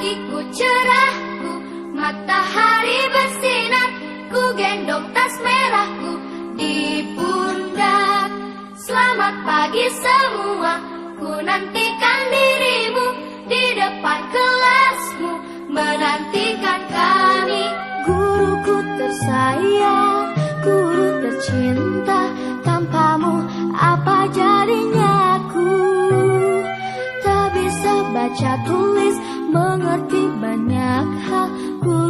pagiku cerahku, matahari bersinar, ku gendong tas merahku di pundak. Selamat pagi semua, ku nantikan dirimu di depan kelasmu, menantikan kami. Guruku tersayang, guru tercinta, tanpamu apa jadinya aku? Tak bisa baca tulis, mengerti banyak hal. Ku